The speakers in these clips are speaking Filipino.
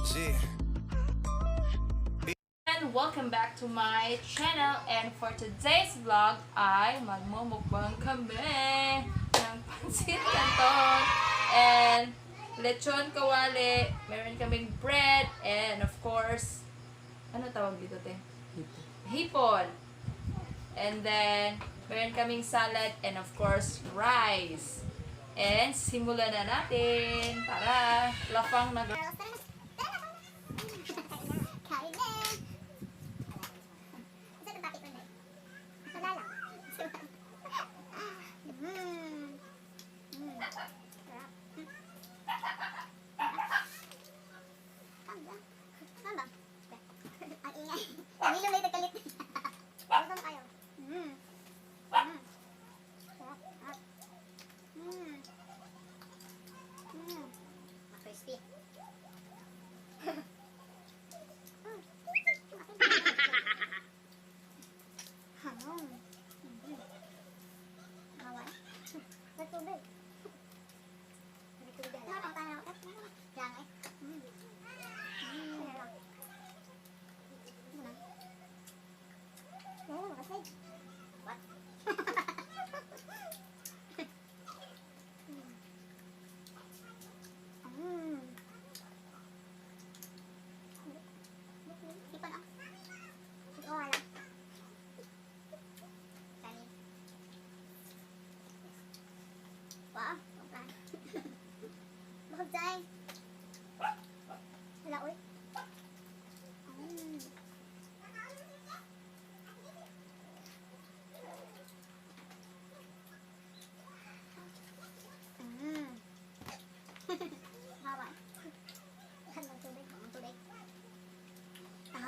And welcome back to my channel, and for today's vlog ay magmumukbang kami ng pansit canton and lechon kawali. Meron kaming bread and of course, ano tawag dito, te? Hipon. And then meron kaming salad and of course rice. And simulan na natin. Tara, lafang na.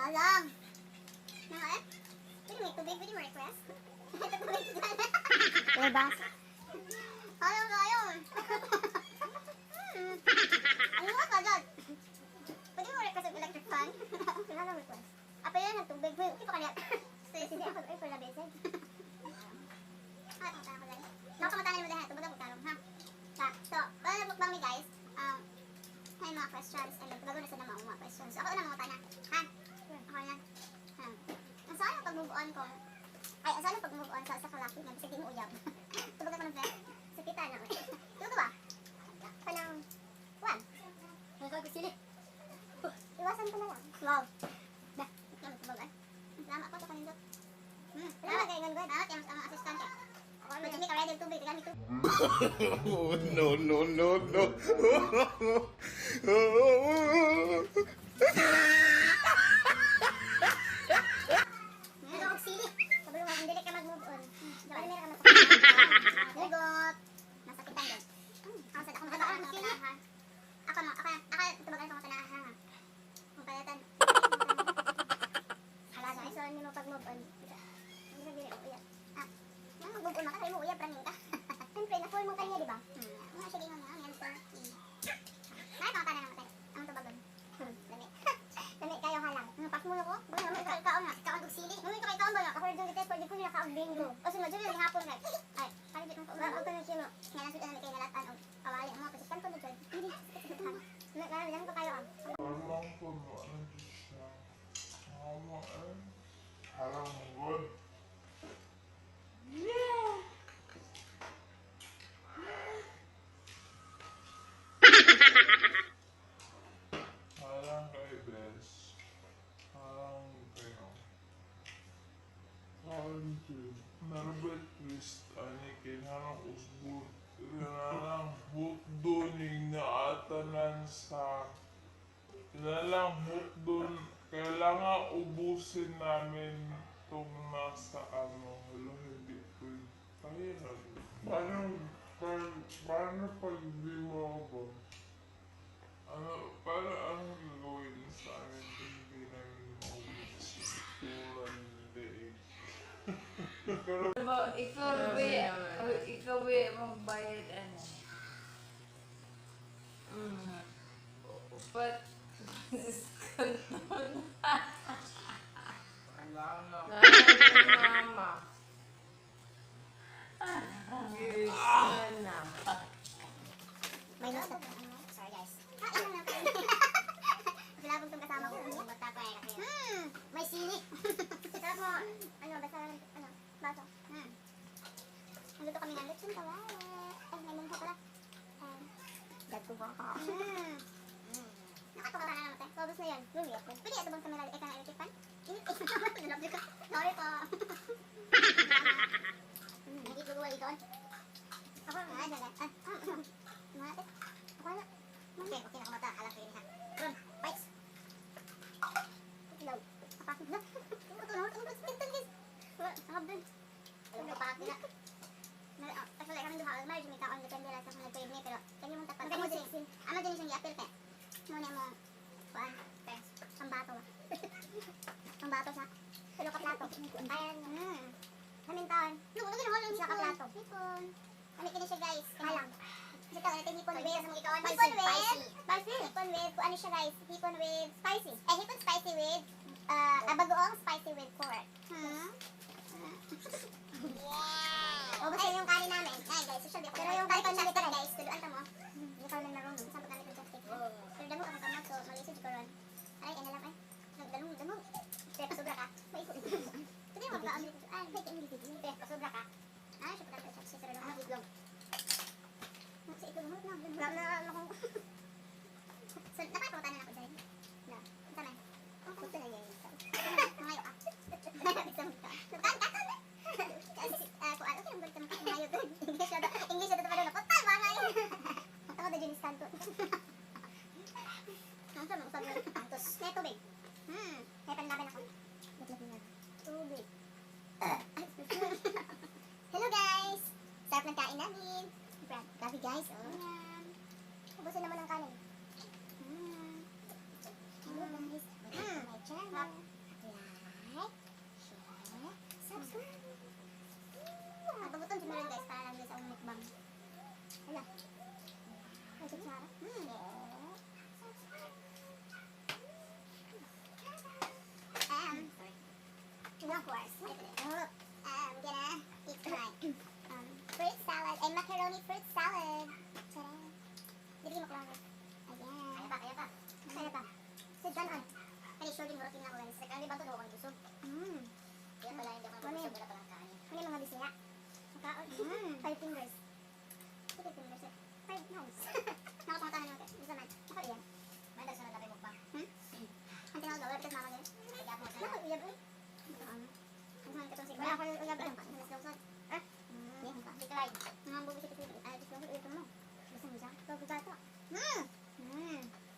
Lang. Nang eh? Pwede may tubig, pwede mo request? Ito tubig dyan. Bebas. Ayaw na ayaw. Ano nga ka dyan? Pwede mo request ng electric fan? Wala na request. Apa yan ang tubig? Hindi pa kanya. Sige ako ay pala besed. Ito tayo ko dyan. Nakamatanin mo dahil. Tubig ang pagkalong ha. So, wala na mukbang mi guys. May mga questions. And bago na sa naman mga questions. Ako na mga tana. Ha? Ako yan. Saan ang pag-move on ko? Ay, saan ang pag-move on sa kalaki nga? Kasi di mo uyab. Tubag ako ng friend. Sa kita na. Tubag ba? Panang, one. Nagkagusili. Iwasan ko na lang. Wow. Da. Tubag ay. Salamat po sa kanindot. Salamat kayo ng good. Salamat yung assistant. Ako ay mag-imik already yung tubig. Gamit tubig. No, no, no, no. Narbel twist ani kinahang usbon kailangan hukdon yung naatanan sa kailangan hukdon kailangan ubusin namin itong nasa ano hala hindi ko kaya paano pag di mo ba ano paano ang gagawin sa amin kung hindi namin maubusin tulad Ikaw magbayad ano. But mama. May nasa. Sorry guys. Ang kawali. Ay, may mungka pala. Dagko ba ka? Nakatuwa ka na naman tayo. Sobos na yan. Pwede ito bang kamera ka ng electric fan? Nalabdi ka. Sorry po. Hindi ko buwali doon. Ako nga, dagat. Mate. Ako na. Okay, okay na kumata. Alam ko yun ha. Ron, bites. Ilaw. Kapakit na. Ito na. Sakab dun. Alam ko pakit na. Kasi like kami duha, marriage may taon, depende lang sa kung nag-trade niya, pero kanya mong tapat. Amo din siyang i-appeal pe. Muna mo, kuan, pes, ang bato. Ang bato sa, pero kaplato. Ayan, namin taon. Isa kaplato. Hipon. Kami kini siya guys, kahalang. Kasi taon, ito hipon with, hipon with, kung ano siya guys, hipon with spicy. Hipon spicy with, bagoong spicy with pork. Wow! O, basta yung kanin namin. Ay, guys, social media. Pero yung kanin namin guys, tuluan ka mo. Hindi ka lang marunong. Saan pa namin yung chopstick? Pero damo ako kamot, so malisod ko ron. Ay, ano lang ay. Nagdalong. Pero pasobra ka. May ikot. Pwede mo ba ang dito? Ay, may ikot. Pero pasobra ka. Ay, siya patang sa sarado. Ang itlog. Sa itlog mo na. Wala na akong... So, napapautan na ako dahil. Na. Ito na. Ito na yan. Ngayon ka. Kasi, kung ano yung balik ka ngayon doon. English na ito pa doon. Putal ba ngayon? Ako na dyan iskanto. Ang sama ko sabi ng kantos. May tubig. May panlaban ako. Tubig. Hello guys! Sarap ng kain namin. Grabe guys. Ayan. Ubusin naman ang kanin. Hello guys. My channel. Like, share, subscribe. Pabuton si Meron guys para lang guys ang mukbang. Hala. Ay, sutsara. Of course. I'm gonna eat my fruit salad and macaroni fruit salad. Tada. Dibigyan mo ko lang guys. Ayan. Kaya pa. Kaya pa. Sit down on. Kaya sure din mo routine ako guys. Kaya ba ito daw akong gusto? Kaya pala hindi ako mag-gusto. Wala palang kain. Ano yung mga bisaya? Nakaon. 5 fingers. 5 fingers eh. 5 hands. Nakapangatangan naman guys. Bisa man. Ako iyan. May dagsunod na kayo mukbang. Ang tinawag daw. Wala pitas mama guys. Nakakuyab eh. Ang saan ka itong sigla? Wala ko yung uyab. Halas daw sad. Hindi ka ride. Mga bubusit ito. Ay, gusto mo. Uyab mo. Gusto mo siya? Ito, bugato.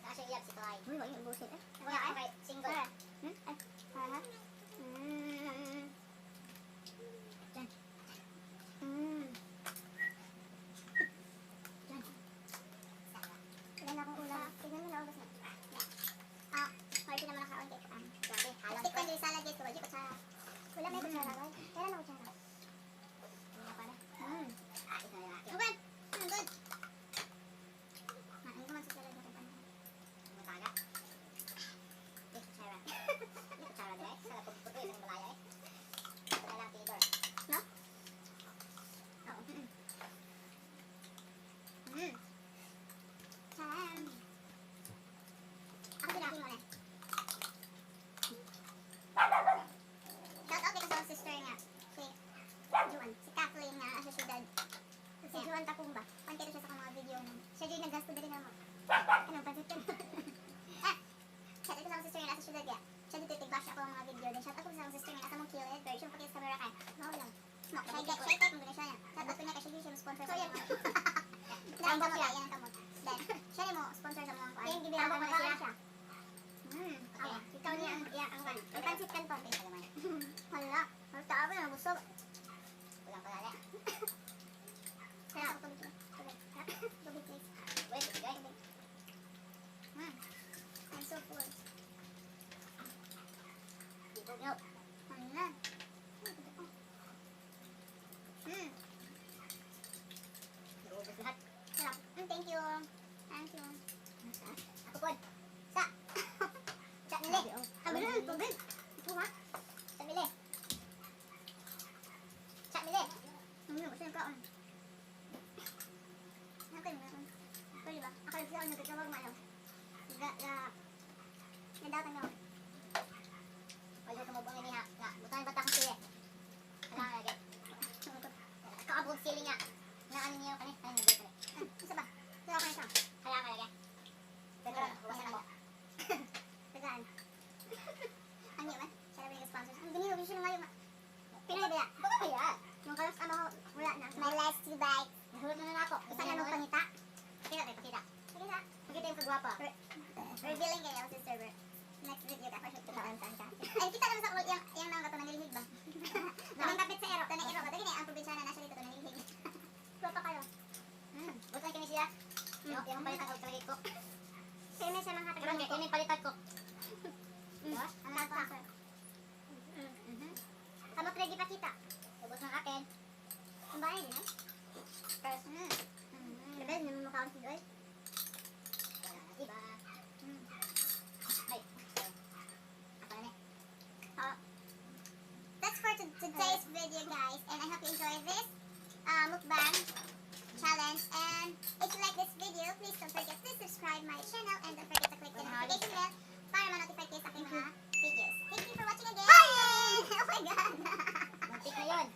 Saka siya iyab si Toy. Uy, wala yung bullshit eh. Wala ay. Single. Ay. Hala. Diyan. Diyan. Ilan akong ulam. Tignan mo na ubos na. Party naman nakaon dito. Grabe. Stick pa yung salad guys. Wala kutsara. Wala may kutsara guys. Kailan na kutsara? Wala pa na. Okay. Good. Ano naman sa salad natin? Mataga. Hindi kutsara. Hindi kutsara guys. Sa pagputo yung malaya eh. Wala lang flavor. No? Oo. Sarap. Ako pinaki mo na. Shout out din sa sister niya. Si Juan. Si Kathleen nga sa syudad. Si Juan Takumba. Pankito siya sa mga video nun. Siya din nag-gasto din naman. Anong pansit ka? Shout out ko sa sister niya sa syudad niya. Siya dito tigbash ako mga video din. Shout out ko sa sister niya sa mong kill it. Siya pakita sa camera ka. Wow lang. No, siya type mo na siya. Shout out ko niya kasi siya sponsor sa mga. Dahil kamot siya. Yan ang kamot. Then, siya rin mo sponsor sa mga kuan. Yung gibinawa mo na siya. Okay. Ikaw niya ang kan. May pansit kanton. Hala. Ang tao na busog. Walang palala. Kaya ako tubig. Tubig please. Wait, guys. I'm so full. Dito nyo. Hala. Naubos lahat. Sarap. Thank you. Thank you. Ako po. Sa. Sa nili. Ang bilhin ng tubig. Ito ha. Sa nili. Sa nili. Gusto yung kaon. Nakay mo naman. Pwede ba? Ako yung siya nagkatawag mo alam. Nadatan nyo. Pwede ko mabang ini ha. Butangan bata kong sili. Kailangan lagi. Kaabog sili nga. Naanin niyo kani? Ay, hindi kani. Isa ba? Isa pa isa. Kaya ka lagi. Tegaan. Wasan ako. Tegaan. Ang yaman. Siya rin yung sponsors. Ang ganyan, yung nga yung... Pinoy ba yan? Baka kaya? Yung kalos ano, wala na. My last 2 bites. Nahulog na ako. Isa na nung panita. Pakita tayo, pakita. Pakita. Pakita yung kagwapa. Revealing kayo sa server. Next video ka. Ay, kita naman sa yung nang gato nangilihig ba? Namang kapit sa ero. Tanang ero ba? Dali na ang probinsya na nasa dito nangilihig. Guwapa kayo. Buto na kami siya. Yung palitan ko talaga ko. Kaya may siya mga hatag. Yung palitan ko. Diba? Ang sponsor. Kamot ready pa kita. Ubos ng akin. Ang bahay din eh. First. Level, hindi mo makaon si Doy. Diba? Ay. Ako na that's for today's video, guys. And I hope you enjoy this mukbang challenge. And if you like this video, please don't forget to subscribe my channel and don't forget to click the notification bell para ma-notify kayo sa aking mga videos. Thank you for watching again! Oh my God! Muntik na yun!